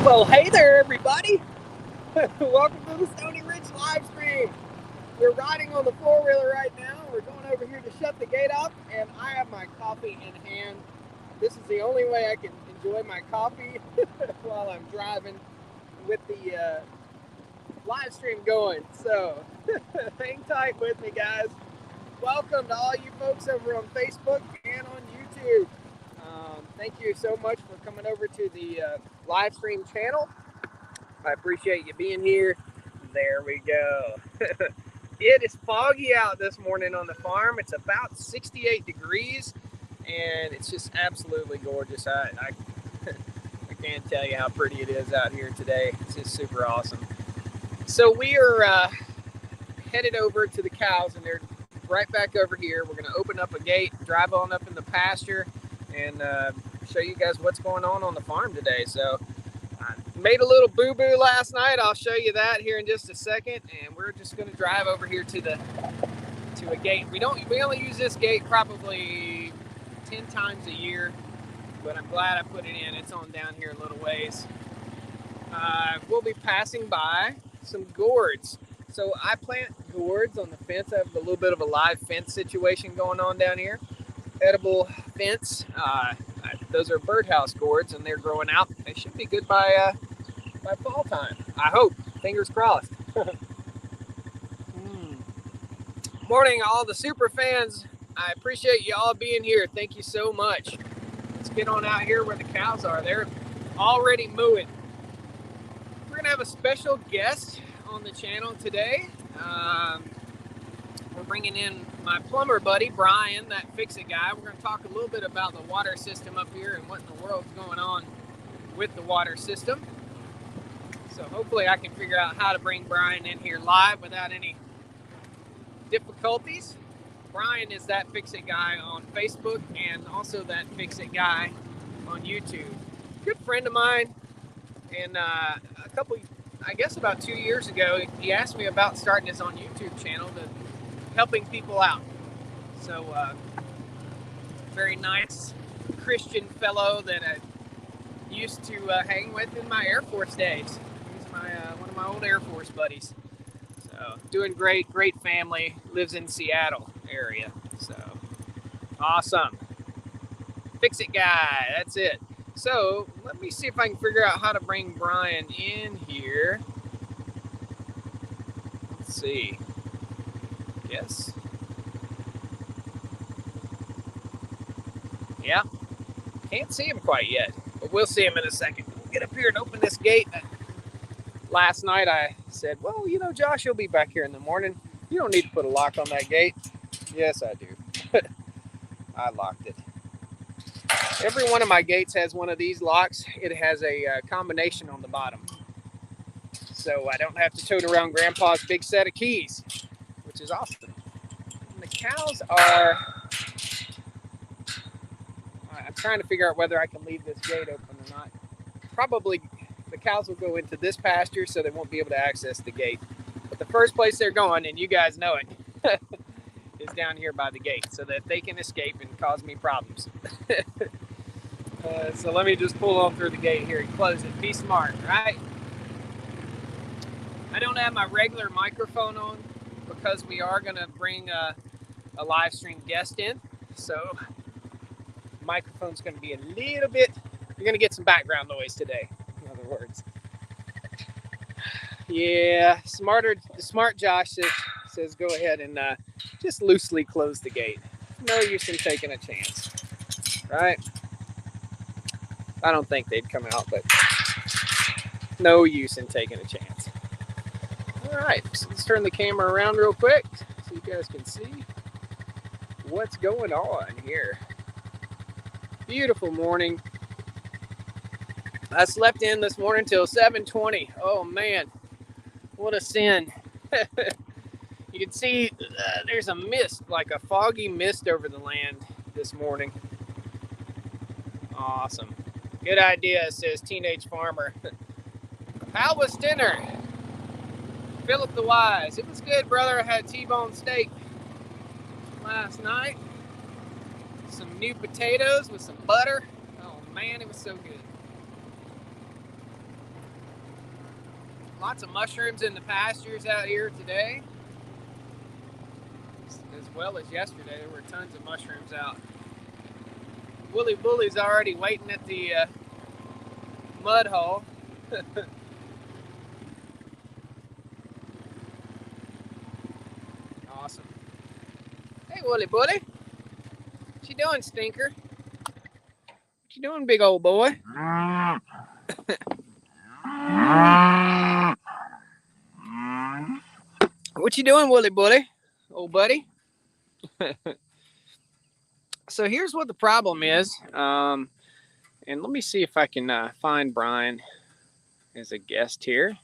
Well, hey there, everybody. Welcome to the Stony Ridge live stream. We're riding on the four-wheeler right now. We're going over here to shut the gate up, and I have my coffee in hand. This is the only way I can enjoy my coffee while I'm driving with the live stream going. So hang tight with me, guys. Welcome to all you folks over on Facebook and on YouTube. Thank you so much for coming over to the live stream channel. I appreciate you being here. There we go. It is foggy out this morning on the farm. It's about 68 degrees, and it's just absolutely gorgeous. I can't tell you how pretty it is out here today. It's just super awesome. So we are headed over to the cows, and they're right back over here. We're going to open up a gate, drive on up in the pasture, and show you guys what's going on the farm today. So I made a little boo-boo last night. I'll show you that here in just a second, and we're just going to drive over here to a gate. We only use this gate probably 10 times a year, but I'm glad I put it in. It's on down here a little ways. We'll be passing by some gourds. So I plant gourds on the fence. I have a little bit of a live fence situation going on down here. Edible fence. Those are birdhouse gourds, and they're growing out. They should be good by fall time. I hope. Fingers crossed. Morning, all the super fans. I appreciate you all being here. Thank you so much. Let's get on out here where the cows are. They're already mooing. We're going to have a special guest on the channel today. We're bringing in my plumber buddy, Brian, that fix-it guy. We're going to talk a little bit about the water system up here and what in the world's going on with the water system. So hopefully I can figure out how to bring Brian in here live without any difficulties. Brian is that fix-it guy on Facebook and also that fix-it guy on YouTube. Good friend of mine, and about 2 years ago, he asked me about starting his own YouTube channel to helping people out. So very nice Christian fellow that I used to hang with in my Air Force days. He's one of my old Air Force buddies. So doing great family, lives in Seattle area. So awesome. Fix it guy, that's it. So let me see if I can figure out how to bring Brian in here. Let's see. Yes. Yeah. Can't see him quite yet, but we'll see him in a second. We'll get up here and open this gate. Last night I said, well, Josh, you'll be back here in the morning. You don't need to put a lock on that gate. Yes, I do. I locked it. Every one of my gates has one of these locks. It has a combination on the bottom. So I don't have to tote around Grandpa's big set of keys, which is awesome. And the cows are... I'm trying to figure out whether I can leave this gate open or not. Probably the cows will go into this pasture, so they won't be able to access the gate. But the first place they're going, and you guys know it, is down here by the gate, so that they can escape and cause me problems. So let me just pull on through the gate here and close it. Be smart, right? I don't have my regular microphone on because we are going to bring a live stream guest in. So the microphone's going to be a little bit, you're going to get some background noise today, in other words. Yeah, smart Josh says go ahead and just loosely close the gate. No use in taking a chance, right? I don't think they'd come out, but no use in taking a chance. All right, so let's turn the camera around real quick so you guys can see what's going on here. Beautiful morning. I slept in this morning till 7:20. Oh man, what a sin. You can see there's a mist, like a foggy mist over the land this morning. Awesome. Good idea, says Teenage Farmer. How was dinner? Philip the Wise. It was good, brother. I had T-bone steak last night. Some new potatoes with some butter. Oh man, it was so good. Lots of mushrooms in the pastures out here today, as well as yesterday. There were tons of mushrooms out. Wooly Bully's already waiting at the mud hole. Awesome. Hey, Wooly Bully. What you doing, stinker? What you doing, big old boy? What you doing, Wooly Bully? Old buddy? So here's what the problem is. And let me see if I can find Brian as a guest here.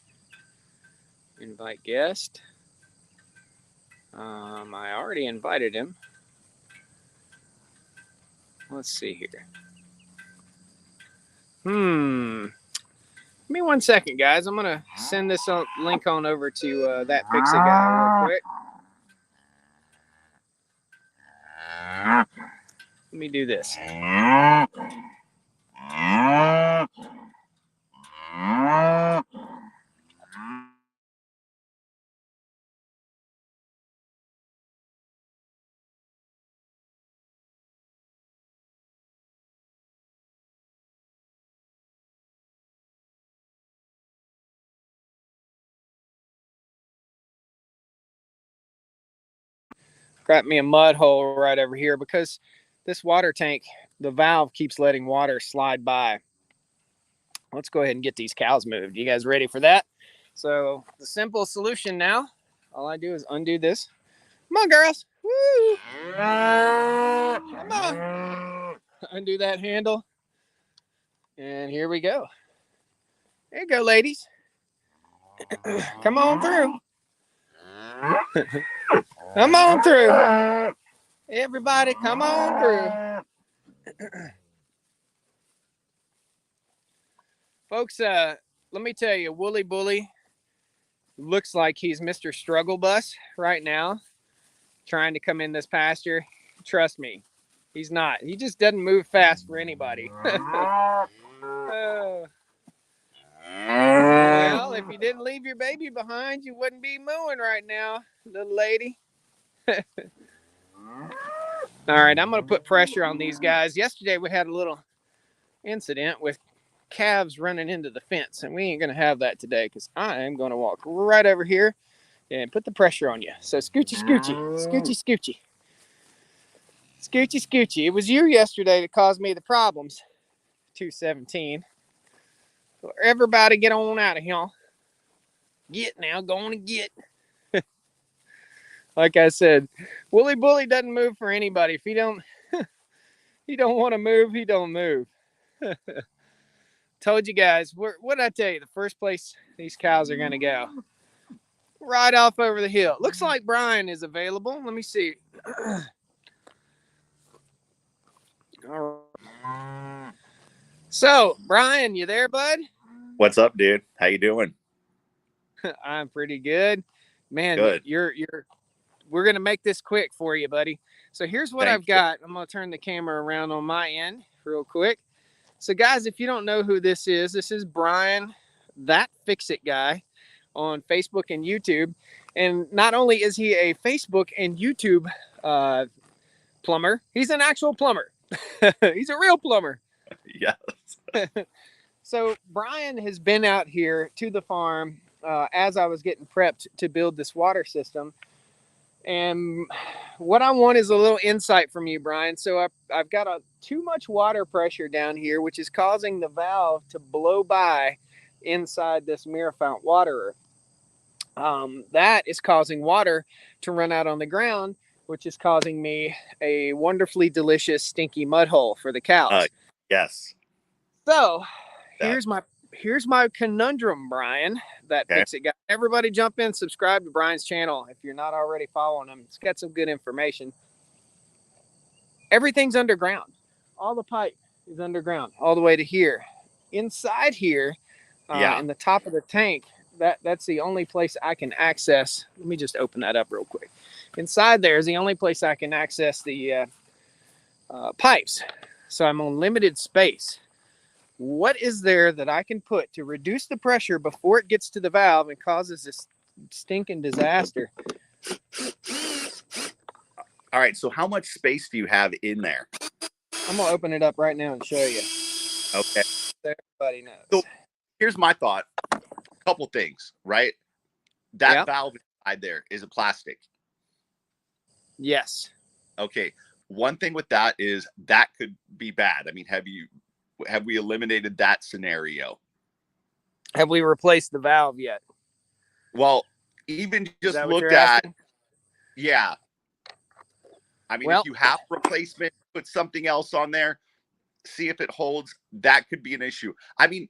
Invite guest. I already invited him. Let's see here. Give me 1 second, guys. I'm going to send this link on over to that Fix-It guy real quick. Let me do this. Got me a mud hole right over here because this water tank, the valve keeps letting water slide by. Let's go ahead and get these cows moved. You guys ready for that? So the simple solution now, all I do is undo this. Come on, girls. Woo! Come on. Undo that handle. And here we go. There you go, ladies. Come on through. Come on through. Everybody, come on through. Folks, let me tell you, Wooly Bully looks like he's Mr. Struggle Bus right now, trying to come in this pasture. Trust me, he's not. He just doesn't move fast for anybody. Well, if you didn't leave your baby behind, you wouldn't be mooing right now, little lady. All right, I'm going to put pressure on these guys. Yesterday, we had a little incident with calves running into the fence, and we ain't going to have that today because I am going to walk right over here and put the pressure on you. So scoochy, scoochy, scoochy, scoochy. Scoochy, scoochy. It was you yesterday that caused me the problems. 217. So everybody get on out of here. Get now, going to get. Like I said, Wooly Bully doesn't move for anybody. If he don't want to move, he don't move. Told you guys, what did I tell you? The first place these cows are going to go. Right off over the hill. Looks like Brian is available. Let me see. All right. So, Brian, you there, bud? What's up, dude? How you doing? I'm pretty good. Man, Good. We're going to make this quick for you, buddy. So here's what I've got. I'm going to turn the camera around on my end real quick. So guys, if you don't know who this is Brian, that Fix-It guy on Facebook and YouTube. And not only is he a Facebook and YouTube plumber, he's an actual plumber. He's a real plumber. Yes. So Brian has been out here to the farm as I was getting prepped to build this water system. And what I want is a little insight from you, Brian. So I've got too much water pressure down here, which is causing the valve to blow by inside this mirror fount waterer. That is causing water to run out on the ground, which is causing me a wonderfully delicious, stinky mud hole for the cows. Yes. So here's my conundrum, Brian. That Fix-It guy. Everybody jump in, subscribe to Brian's channel if you're not already following him. It's got some good information. Everything's underground. All the pipe is underground, all the way to here. Inside here, in the top of the tank, that's the only place I can access. Let me just open that up real quick. Inside there is the only place I can access the pipes. So I'm on limited space. What is there that I can put to reduce the pressure before it gets to the valve and causes this stinking disaster? All right. So how much space do you have in there? I'm going to open it up right now and show you. Okay. So everybody knows. So here's my thought. A couple things, right? That valve inside there is a plastic. Yes. Okay. One thing with that is that could be bad. I mean, have we eliminated that scenario? Have we replaced the valve yet? Well, even just looked at, yeah. I mean, if you have replacement, put something else on there, see if it holds. That could be an issue. I mean,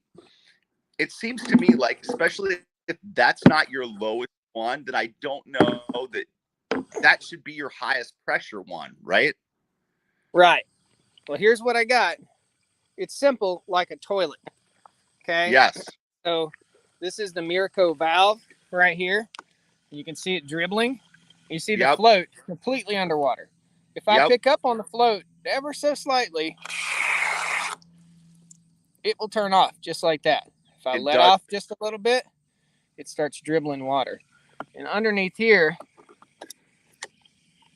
it seems to me like, especially if that's not your lowest one, then I don't know that should be your highest pressure one, right? Right. Well, here's what I got. It's simple, like a toilet. Okay. Yes. So this is the Miraco valve right here. You can see it dribbling. You see the float completely underwater. If I pick up on the float ever so slightly, it will turn off just like that. If I let off just a little bit, it starts dribbling water. And underneath here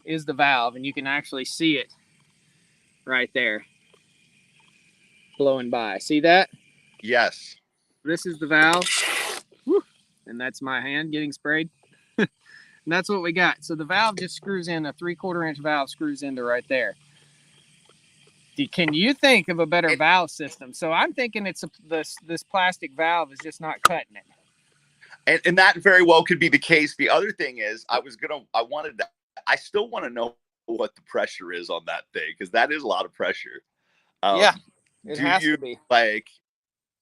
is the valve, and you can actually see it right there blowing by. See that? Yes. This is the valve. Woo. And that's my hand getting sprayed. And that's what we got. So the valve just screws in, a 3/4 inch valve screws into right there. Can you think of a better valve system? So I'm thinking it's this plastic valve is just not cutting it. And that very well could be the case. The other thing is, I still want to know what the pressure is on that thing, because that is a lot of pressure. Yeah, it has to be. Like,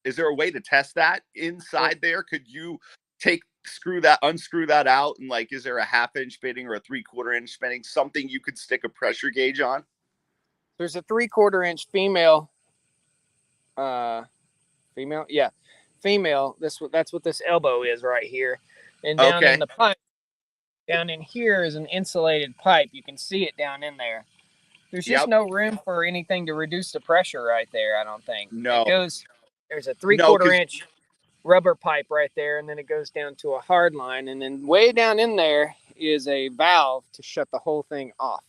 is there a way to test that inside there? Could you unscrew that out, and like, is there a 1/2 inch fitting or a 3/4 inch fitting, something you could stick a pressure gauge on? There's a 3/4 inch female. Yeah, female. That's what this elbow is right here, and down in the pipe, down in here is an insulated pipe. You can see it down in there. There's just no room for anything to reduce the pressure right there, I don't think. No. There's a 3/4 inch rubber pipe right there, and then it goes down to a hard line, and then way down in there is a valve to shut the whole thing off.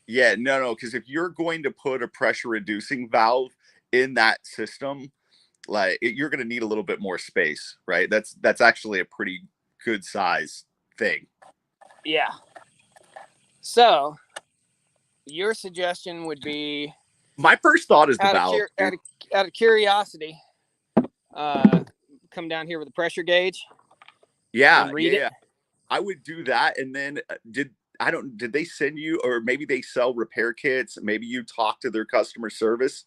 Yeah, no, because if you're going to put a pressure reducing valve in that system, like, you're going to need a little bit more space, right? That's actually a pretty good size thing. Yeah. So your suggestion would be, my first thought is the valve. Out of curiosity, come down here with a pressure gauge. Yeah, and read it. I would do that. And then did they send you, or maybe they sell repair kits? Maybe you talk to their customer service.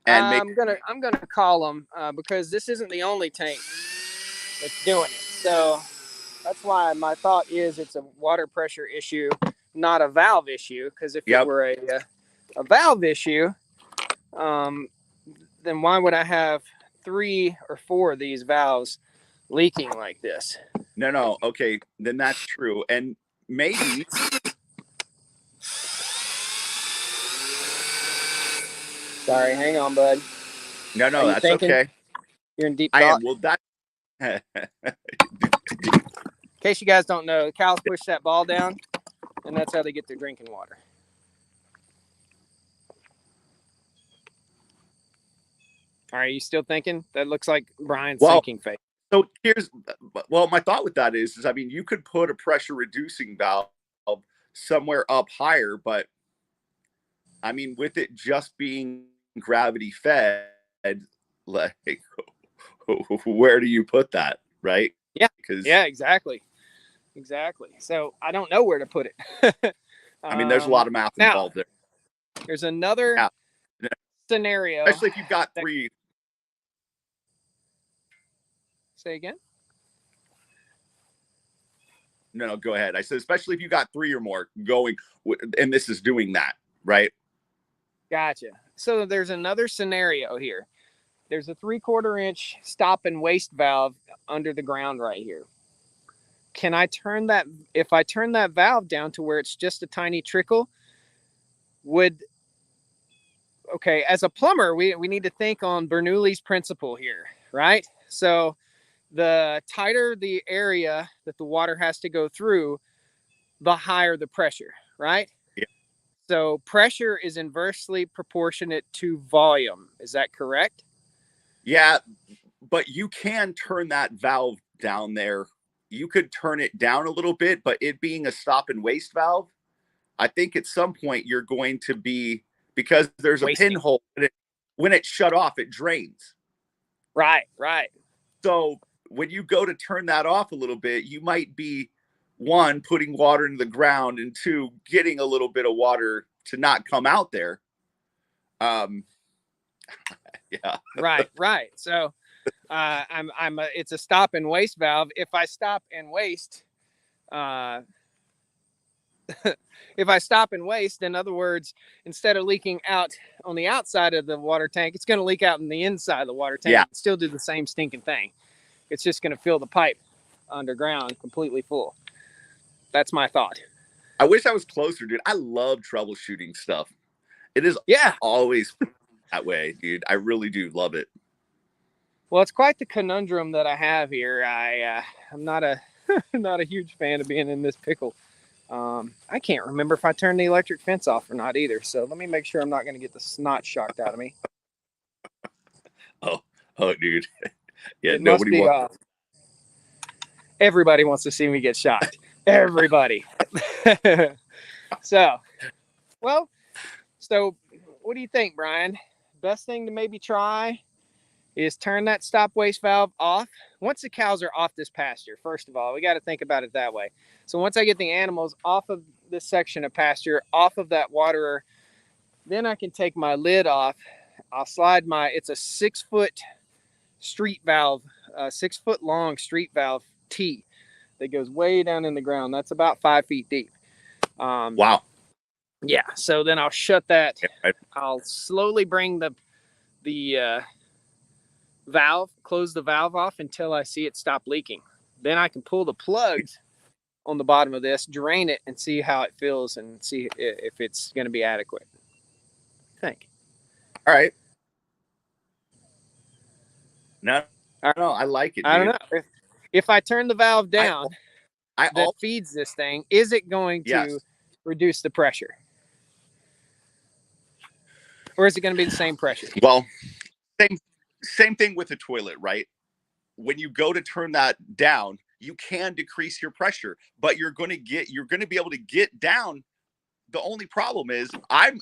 And I'm gonna call them because this isn't the only tank that's doing it. So that's why my thought is it's a water pressure issue, not a valve issue. Because if it were a valve issue, then why would I have 3 or 4 of these valves leaking like this? No. Okay, then that's true. And maybe. Sorry, hang on, bud. No, that's thinking? Okay. You're in deep thought? I am. Well, that. In case you guys don't know, the cows push that ball down, and that's how they get their drinking water. All right, you still thinking? That looks like Brian's thinking face. So my thought with that is I mean, you could put a pressure reducing valve somewhere up higher, but I mean, with it just being gravity fed, like, where do you put that, right? Yeah, exactly. So I don't know where to put it. I mean, there's a lot of math involved there. There's another scenario, especially if you've got 3. Say again? No, go ahead. I said, especially if you got 3 or more going, and this is doing that, right? Gotcha. So there's another scenario here. There's a 3/4 inch stop and waste valve under the ground right here. Can I turn that? If I turn that valve down to where it's just a tiny trickle, would okay, as a plumber, we need to think on Bernoulli's principle here, right? So the tighter the area that the water has to go through, the higher the pressure, right? Yeah. So pressure is inversely proportionate to volume. Is that correct? Yeah, but you can turn that valve down there. You could turn it down a little bit, but it being a stop and waste valve, I think at some point you're going to be, because there's a pinhole, when it's shut off, it drains. Right, right. So when you go to turn that off a little bit, you might be, one, putting water into the ground, and two, getting a little bit of water to not come out there. Yeah. Right, right. So it's a stop and waste valve. If I stop and waste, if I stop and waste, in other words, instead of leaking out on the outside of the water tank, it's going to leak out in the inside of the water tank. Yeah. Still do the same stinking thing. It's just going to fill the pipe underground completely full. That's my thought. I wish I was closer, dude. I love troubleshooting stuff. It is always that way, dude. I really do love it. Well, it's quite the conundrum that I have here. I'm not a not a huge fan of being in this pickle. I can't remember if I turned the electric fence off or not either. So let me make sure I'm not going to get the snot shocked out of me. Oh, dude. Yeah, nobody wants. Everybody wants to see me get shocked. Everybody. So what do you think, Brian? Best thing to maybe try is turn that stop waste valve off. Once the cows are off this pasture, first of all, we got to think about it that way. So once I get the animals off of this section of pasture, off of that waterer, then I can take my lid off. I'll slide it's a 6-foot street valve, 6-foot long street valve T that goes way down in the ground. That's about 5 feet deep. Wow. Yeah. So then I'll shut that. I'll slowly bring the valve, close the valve off until I see it stop leaking. Then I can pull the plugs on the bottom of this, drain it, and see how it feels and see if it's going to be adequate. I think. All right. No, I like it, dude. I don't know. If I turn the valve down that feeds this thing, is it going to reduce the pressure? Or is it going to be the same pressure? Well, same thing with the toilet, right? When you go to turn that down, you can decrease your pressure, but you're going to be able to get down. The only problem is I'm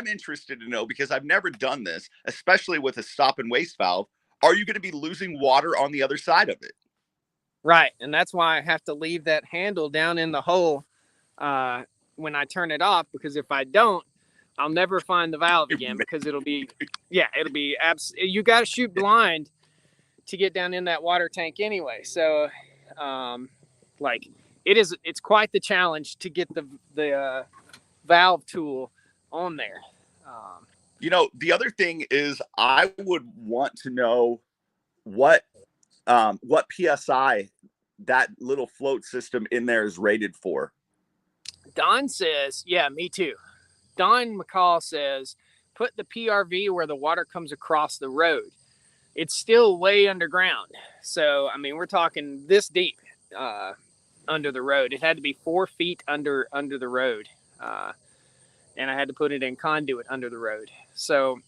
interested to know, because I've never done this, especially with a stop and waste valve. Are you going to be losing water on the other side of it? Right. And that's why I have to leave that handle down in the hole when I turn it off, because if I don't, I'll never find the valve again, because it'll be you got to shoot blind to get down in that water tank anyway. So it's quite the challenge to get the valve tool on there. The other thing is, I would want to know what PSI that little float system in there is rated for. Don says, yeah, me too. Don McCall says, put the PRV where the water comes across the road. It's still way underground. So, I mean, we're talking this deep under the road. It had to be 4 feet under the road. And I had to put it in conduit under the road. So,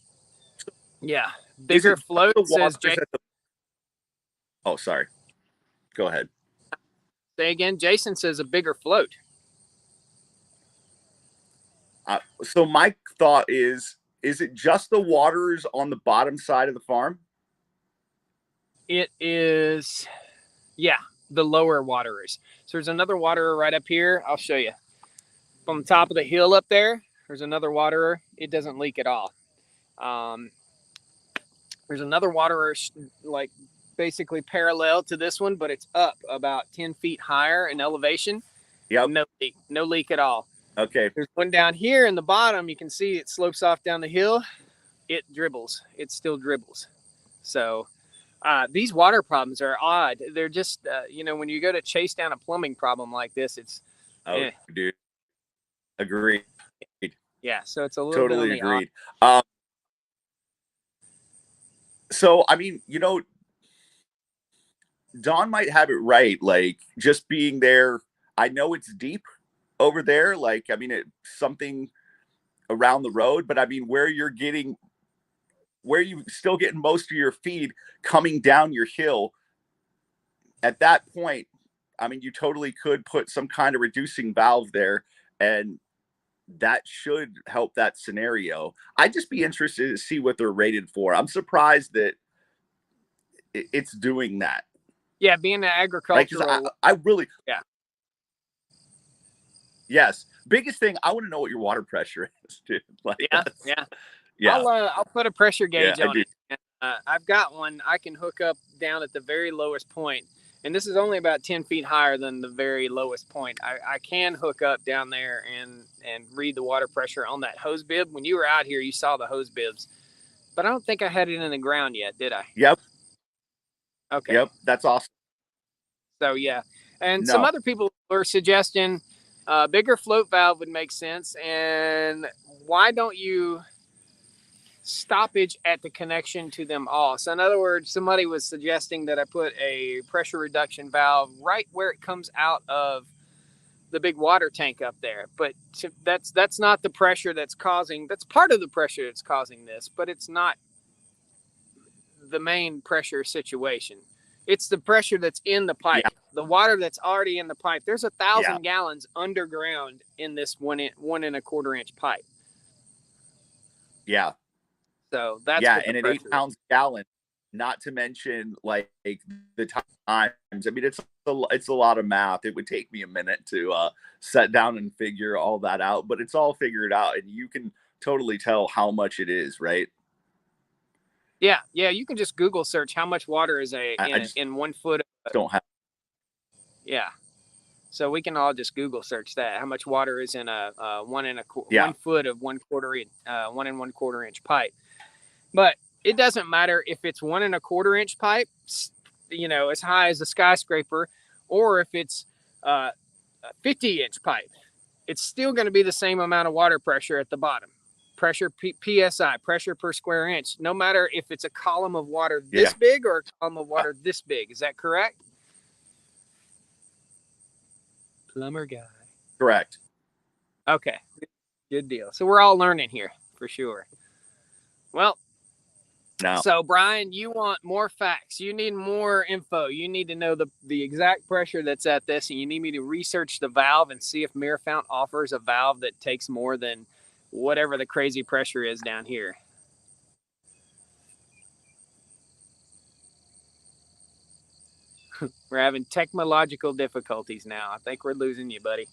yeah. Bigger float, says Jason. Oh, sorry. Go ahead. Say again. Jason says a bigger float. So my thought is it just the waterers on the bottom side of the farm? It is, yeah, the lower waterers. So there's another waterer right up here. I'll show you. On the top of the hill up there, there's another waterer. It doesn't leak at all. There's another waterer like basically parallel to this one, but it's up about 10 feet higher in elevation. Yep. No leak at all. Okay. There's one down here in the bottom. You can see it slopes off down the hill. It dribbles. It still dribbles. So these water problems are odd. They're just, when you go to chase down a plumbing problem like this, it's... dude. Agreed. Yeah, so it's a little totally bit agreed. So, I mean, Don might have it right. Like, just being there, I know it's deep over there. Like, I mean, it's something around the road, but I mean, where you still getting most of your feed coming down your hill, at that point, I mean, you totally could put some kind of reducing valve there, and that should help that scenario. I'd just be interested to see what they're rated for. I'm surprised that it's doing that. Yeah, being an agricultural. Like, I really. Yeah. Yes. Biggest thing, I want to know what your water pressure is, dude. Like, Yeah. I'll put a pressure gauge on it. And, I've got one I can hook up down at the very lowest point. And this is only about 10 feet higher than the very lowest point. I can hook up down there and read the water pressure on that hose bib. When you were out here, you saw the hose bibs. But I don't think I had it in the ground yet, did I? Yep. Okay. Yep. That's awesome. So, yeah. And some other people were suggesting a bigger float valve would make sense. And why don't you stoppage at the connection to them all? So in other words, somebody was suggesting that I put a pressure reduction valve right where it comes out of the big water tank up there. But that's not the pressure that's part of the pressure that's causing this, but it's not the main pressure situation. It's the pressure that's in the pipe. Yeah. The water that's already in the pipe. There's 1,000 gallons underground in this 1 1.25 inch pipe. Yeah. So that's and at 8 pounds a gallon, not to mention like the times. I mean, it's a lot of math. It would take me a minute to sit down and figure all that out, but it's all figured out, and you can totally tell how much it is, right? Yeah. You can just Google search how much water is in 1 foot. Don't have. Yeah. So we can all just Google search that. How much water is in a 1 foot of 1 1.25 inch pipe. But it doesn't matter if it's 1 1/4 inch pipe, as high as a skyscraper, or if it's a 50-inch pipe. It's still going to be the same amount of water pressure at the bottom. Pressure PSI, pressure per square inch, no matter if it's a column of water this big or a column of water this big. Is that correct? Plumber guy. Correct. Okay. Good deal. So we're all learning here for sure. Well, so Brian, you want more facts. You need more info. You need to know the exact pressure that's at this, and you need me to research the valve and see if Mirafount offers a valve that takes more than whatever the crazy pressure is down here. We're having technological difficulties now. I think we're losing you, buddy.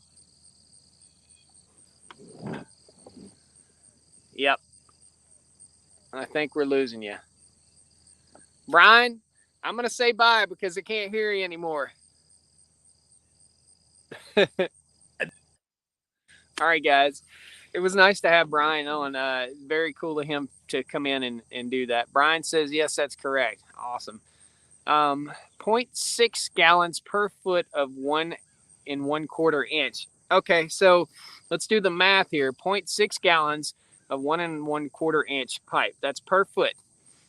Yep. I think we're losing you. Brian, I'm going to say bye because I can't hear you anymore. All right, guys. It was nice to have Brian on. Very cool of him to come in and do that. Brian says, yes, that's correct. Awesome. 0.6 gallons per foot of 1 1/4 inch. Okay, so let's do the math here. 0.6 gallons of 1 1/4 inch pipe. That's per foot.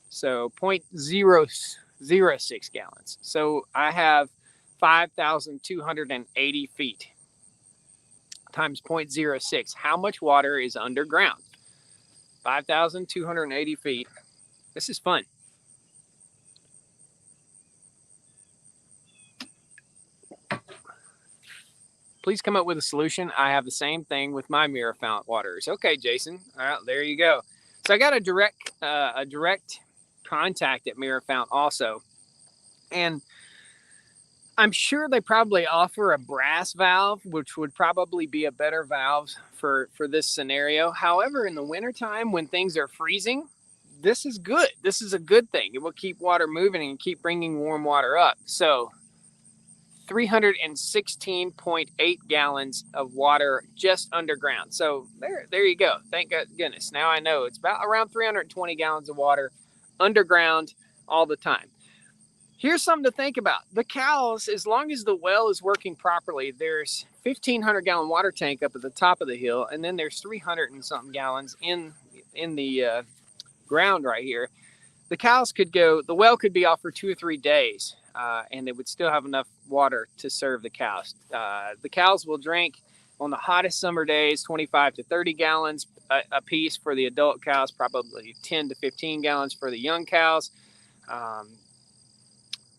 So 0.006 gallons. So I have 5,280 feet times 0.06. How much water is underground? 5,280 feet. This is fun. Please come up with a solution. I have the same thing with my Mirafount waters. Okay, Jason. All right, there you go. So I got a direct contact at Mirafount also. And I'm sure they probably offer a brass valve, which would probably be a better valve for this scenario. However, in the wintertime when things are freezing, this is good. This is a good thing. It will keep water moving and keep bringing warm water up. So 316.8 gallons of water just underground. So there you go. Thank goodness. Now I know it's about around 320 gallons of water underground all the time. Here's something to think about. The cows, as long as the well is working properly, there's 1,500 gallon water tank up at the top of the hill, and then there's 300 and something gallons in the ground right here. the cows could go, the well could be off for 2 or 3 days, and they would still have enough water to serve the cows. The cows will drink on the hottest summer days 25 to 30 gallons a piece for the adult cows, probably 10 to 15 gallons for the young cows.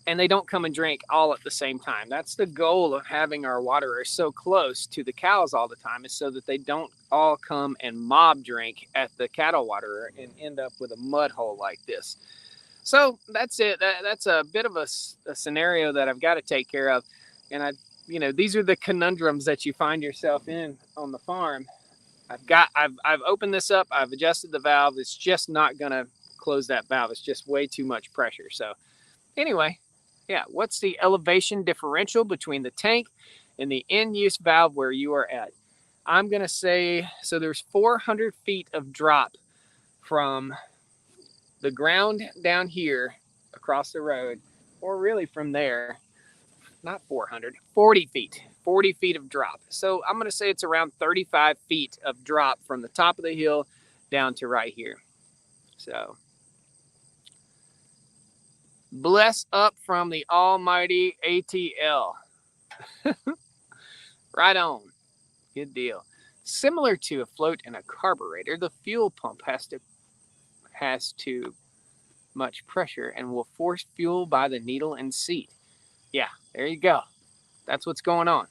And they don't come and drink all at the same time. That's the goal of having our waterers so close to the cows all the time, is so that they don't all come and mob drink at the cattle waterer and end up with a mud hole like this. So that's it. That's a bit of a scenario that I've got to take care of. And these are the conundrums that you find yourself in on the farm. I've opened this up. I've adjusted the valve. It's just not going to close that valve. It's just way too much pressure. So anyway, yeah, what's the elevation differential between the tank and the in-use valve where you are at? I'm going to say, so there's 400 feet of drop from the ground down here across the road, or really from there, not 400, 40 feet of drop. So I'm going to say it's around 35 feet of drop from the top of the hill down to right here. So bless up from the almighty ATL. Right on. Good deal. Similar to a float in a carburetor, the fuel pump has too much pressure and will force fuel by the needle and seat. Yeah, there you go. That's what's going on.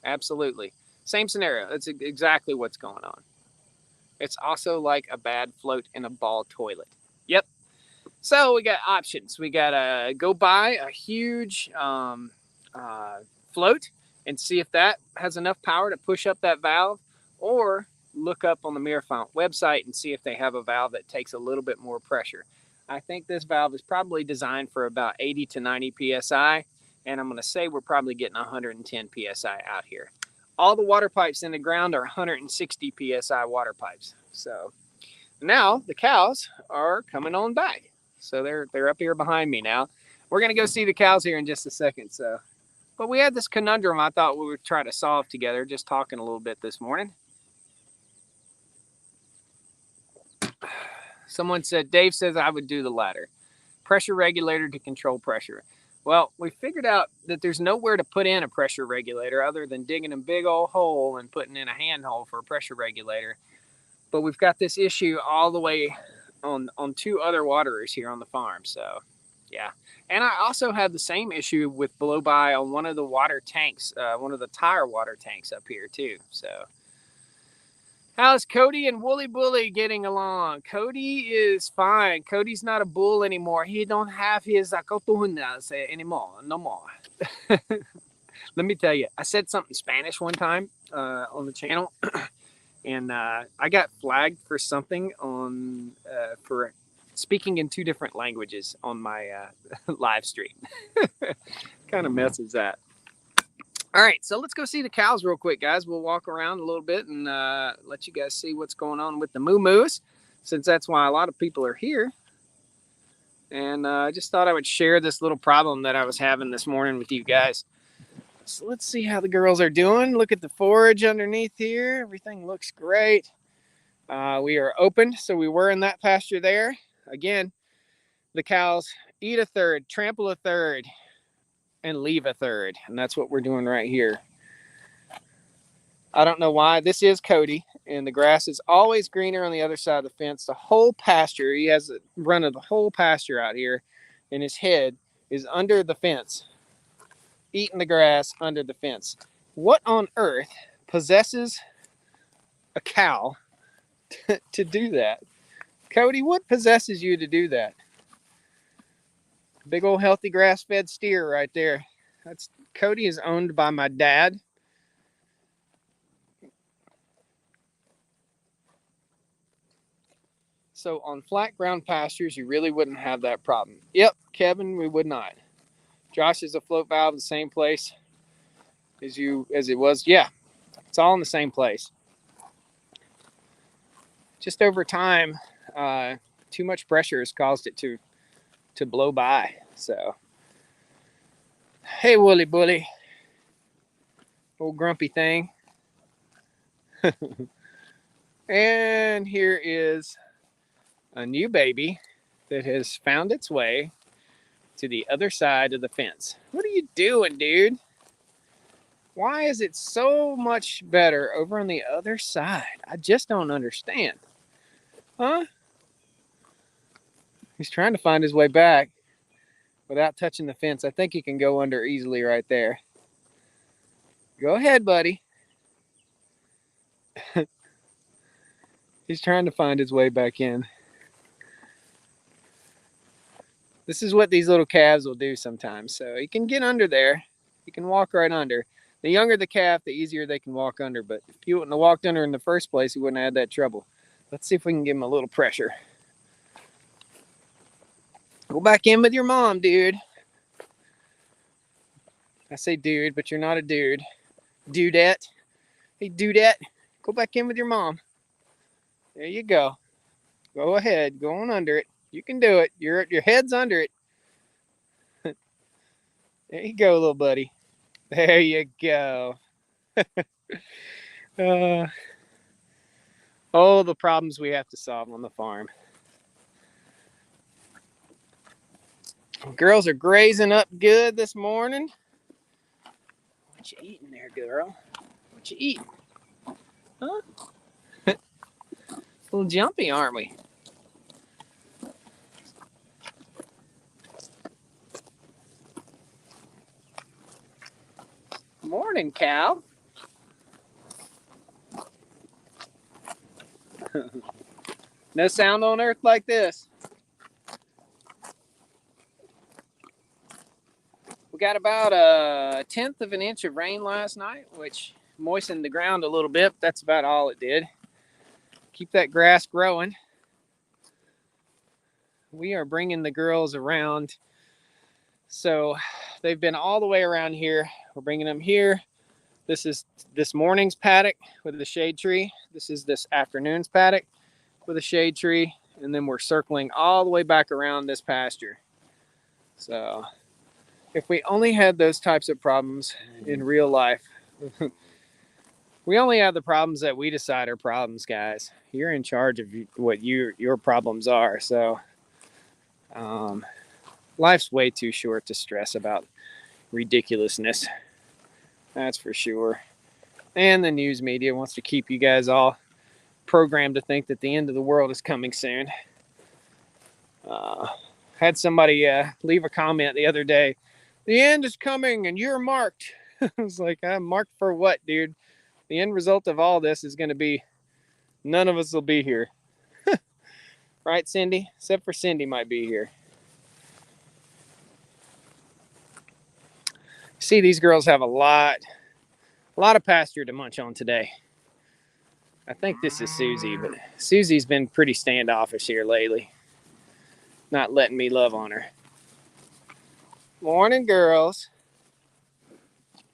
Absolutely. Same scenario. That's exactly what's going on. It's also like a bad float in a ball toilet. Yep. So we got options. We got to go buy a huge float and see if that has enough power to push up that valve, or look up on the Mirafont website and see if they have a valve that takes a little bit more pressure. I think this valve is probably designed for about 80 to 90 psi, and I'm going to say we're probably getting 110 psi out here. All the water pipes in the ground are 160 psi water pipes. So now the cows are coming on back. So they're up here behind me now. We're going to go see the cows here in just a second. But we had this conundrum I thought we would try to solve together, just talking a little bit this morning. Someone said, Dave says I would do the latter. Pressure regulator to control pressure. Well, we figured out that there's nowhere to put in a pressure regulator other than digging a big old hole and putting in a hand hole for a pressure regulator. But we've got this issue all the way on 2 other waterers here on the farm. So yeah. And I also had the same issue with blow by on one of the water tanks, one of the tire water tanks up here too. So how's Cody and Wooly Bully getting along? Cody is fine. Cody's not a bull anymore. He don't have his acotunas anymore. No more. Let me tell you, I said something Spanish one time on the channel, and I got flagged for something on for speaking in 2 different languages on my live stream. Kind of messes that. All right, so let's go see the cows real quick, guys. We'll walk around a little bit and let you guys see what's going on with the moo-moos, since that's why a lot of people are here. And I just thought I would share this little problem that I was having this morning with you guys. So let's see how the girls are doing. Look at the forage underneath here. Everything looks great. We are open, so we were in that pasture there. Again, the cows eat a third, trample a third, and leave a third. And that's what we're doing right here. I don't know why. This is Cody, and the grass is always greener on the other side of the fence. The whole pasture, he has a run of the whole pasture out here, and his head is under the fence, eating the grass under the fence. What on earth possesses a cow to do that? Cody, what possesses you to do that? Big old healthy grass-fed steer right there. Cody is owned by my dad. So on flat ground pastures, you really wouldn't have that problem. Yep, Kevin, we would not. Josh is a float valve in the same place as it was. Yeah, it's all in the same place. Just over time, too much pressure has caused it to blow by. So, hey, Wooly Bully, old grumpy thing. And here is a new baby. that has found its way to the other side of the fence. What are you doing, dude? Why is it so much better over on the other side? I just don't understand. Huh? He's trying to find his way back without touching the fence. I think he can go under easily right there. Go ahead, buddy. He's trying to find his way back in. This is what these little calves will do sometimes. So he can get under there. He can walk right under. The younger the calf, the easier they can walk under. But if you wouldn't have walked under in the first place, he wouldn't have had that trouble. Let's see if we can give him a little pressure. Go back in with your mom, dude. I say dude, but you're not a dude. Dudette. Hey, dudette. Go back in with your mom. There you go. Go ahead. Go on under it. You can do it. Your head's under it. There you go, little buddy. There you go. Oh, the problems we have to solve on the farm. Girls are grazing up good this morning. What you eating there, girl? What you eating? Huh? A little jumpy, aren't we? Morning, cow. No sound on earth like this. We got about 1/10 of an inch of rain last night, which moistened the ground a little bit. But that's about all it did. Keep that grass growing. We are bringing the girls around. So they've been all the way around here. We're bringing them here. This is this morning's paddock with the shade tree. This is this afternoon's paddock with a shade tree. And then we're circling all the way back around this pasture. So if we only had those types of problems in real life, we only have the problems that we decide are problems, guys. You're in charge of what your problems are. So life's way too short to stress about ridiculousness. That's for sure. And the news media wants to keep you guys all programmed to think that the end of the world is coming soon. Had somebody leave a comment the other day. The end is coming and you're marked. I was like, I'm marked for what, dude? The end result of all this is going to be none of us will be here. Right, Cindy? Except for Cindy might be here. See, these girls have a lot of pasture to munch on today. I think this is Susie, but Susie's been pretty standoffish here lately. Not letting me love on her. Morning, girls.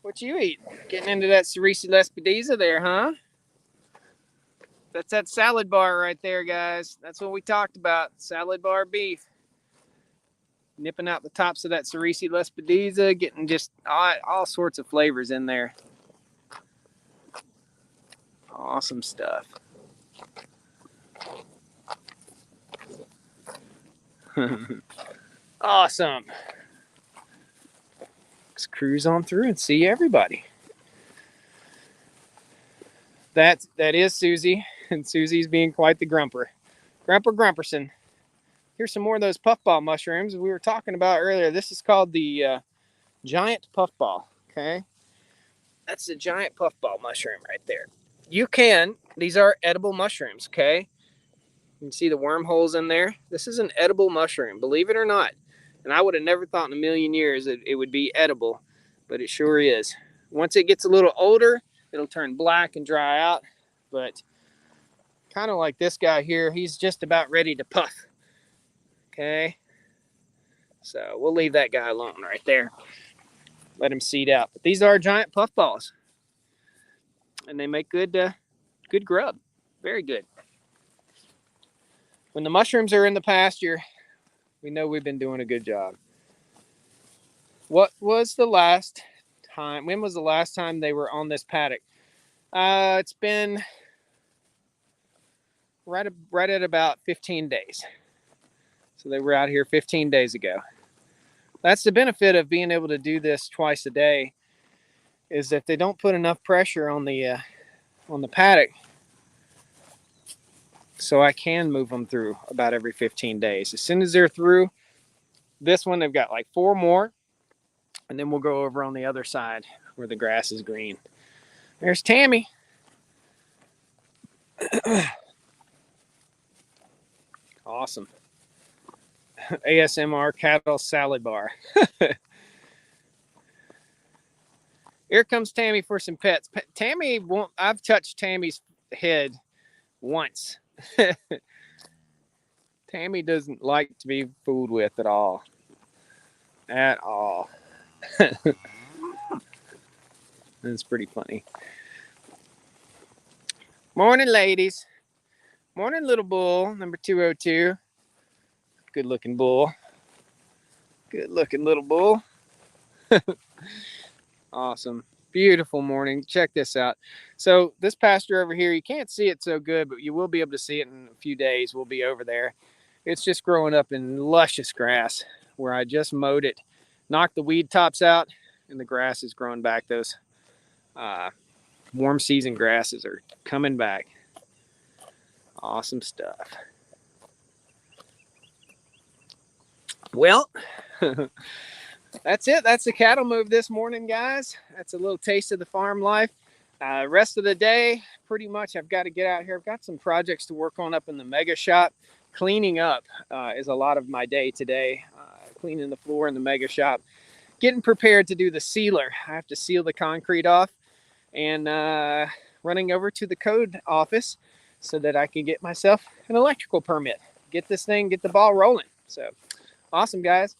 What you eating? Getting into that Cerisi Lespedeza there, huh? That's that salad bar right there, guys. That's what we talked about. Salad bar beef. Nipping out the tops of that Cerisi Lespedeza, getting just all sorts of flavors in there. Awesome stuff. Awesome. Let's cruise on through and see everybody. That is Susie, and Susie's being quite the grumper. Grumperson. Here's some more of those puffball mushrooms we were talking about earlier. This is called the giant puffball, okay? That's the giant puffball mushroom right there. These are edible mushrooms, okay? You can see the wormholes in there. This is an edible mushroom, believe it or not. And I would have never thought in a million years that it would be edible, but it sure is. Once it gets a little older, it'll turn black and dry out. But kind of like this guy here, he's just about ready to puff. Okay? So we'll leave that guy alone right there. Let him seed out. But these are giant puffballs. And they make good grub. Very good. When the mushrooms are in the pasture, we know we've been doing a good job. When was the last time they were on this paddock? It's been right at about 15 days. So they were out here 15 days ago. That's the benefit of being able to do this twice a day, is that they don't put enough pressure on the paddock, so I can move them through about every 15 days. As soon as they're through this one, they've got like 4 more, and then we'll go over on the other side where the grass is green. There's Tammy. Awesome. ASMR cattle salad bar. Here comes Tammy for some pets. Tammy won't. I've touched Tammy's head once. Tammy doesn't like to be fooled with at all. At all. That's pretty funny. Morning, ladies. Morning, little bull, number 202. Good looking bull. Good looking little bull. Awesome. Beautiful morning. Check this out. So this pasture over here, you can't see it so good, but you will be able to see it in a few days. We'll be over there. It's just growing up in luscious grass where I just mowed it, knocked the weed tops out, and the grass is growing back. Those warm season grasses are coming back. Awesome stuff. Well, that's it. That's the cattle move this morning, guys. That's a little taste of the farm life. Rest of the day, pretty much I've got to get out here. I've got some projects to work on up in the mega shop. Cleaning up is a lot of my day today. Cleaning the floor in the mega shop. Getting prepared to do the sealer. I have to seal the concrete off, and running over to the code office so that I can get myself an electrical permit. Get this thing, get the ball rolling. So awesome, guys.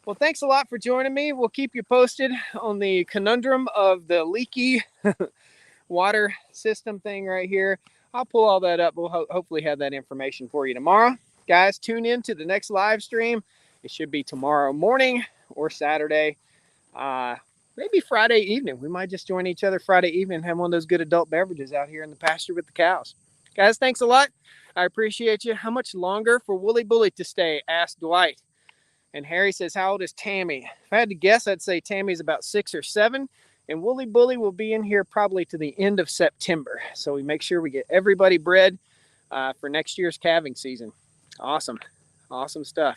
Well, thanks a lot for joining me. We'll keep you posted on the conundrum of the leaky water system thing right here. I'll pull all that up. We'll hopefully have that information for you tomorrow. Guys, tune in to the next live stream. It should be tomorrow morning or Saturday. Maybe Friday evening. We might just join each other Friday evening and have one of those good adult beverages out here in the pasture with the cows. Guys, thanks a lot. I appreciate you. How much longer for Wooly Bully to stay? Asked Dwight. And Harry says, how old is Tammy? If I had to guess, I'd say Tammy's about 6 or 7. And Wooly Bully will be in here probably to the end of September. So we make sure we get everybody bred for next year's calving season. Awesome. Awesome stuff.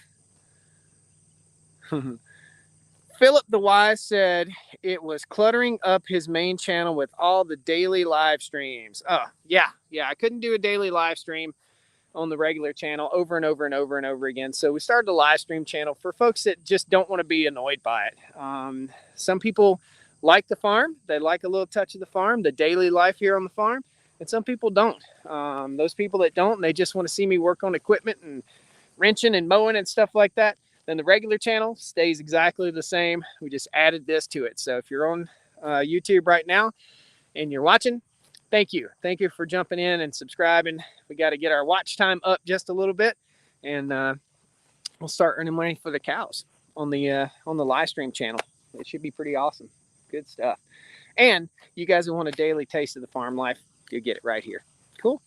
Philip the Wise said it was cluttering up his main channel with all the daily live streams. Oh, yeah. I couldn't do a daily live stream on the regular channel over and over and over and over again. So we started a live stream channel for folks that just don't want to be annoyed by it. Some people like the farm. They like a little touch of the farm, the daily life here on the farm. And some people don't. Those people that don't, they just want to see me work on equipment and wrenching and mowing and stuff like that. Then the regular channel stays exactly the same. We just added this to it. So if you're on YouTube right now and you're watching, thank you. Thank you for jumping in and subscribing. We got to get our watch time up just a little bit, and we'll start earning money for the cows on the live stream channel. It should be pretty awesome. Good stuff. And you guys who want a daily taste of the farm life, you get it right here. Cool.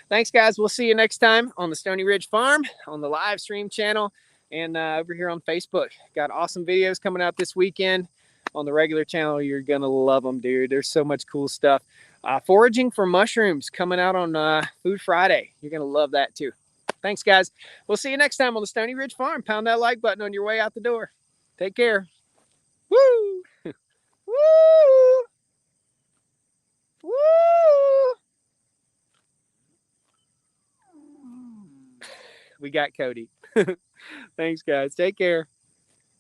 Thanks, guys. We'll see you next time on the Stony Ridge Farm on the live stream channel and over here on Facebook. Got awesome videos coming out this weekend on the regular channel. You're going to love them, dude. There's so much cool stuff. Foraging for mushrooms coming out on Food Friday. You're going to love that too. Thanks, guys. We'll see you next time on the Stony Ridge Farm. Pound that like button on your way out the door. Take care. Woo! Woo! Woo! We got Cody. Thanks, guys. Take care.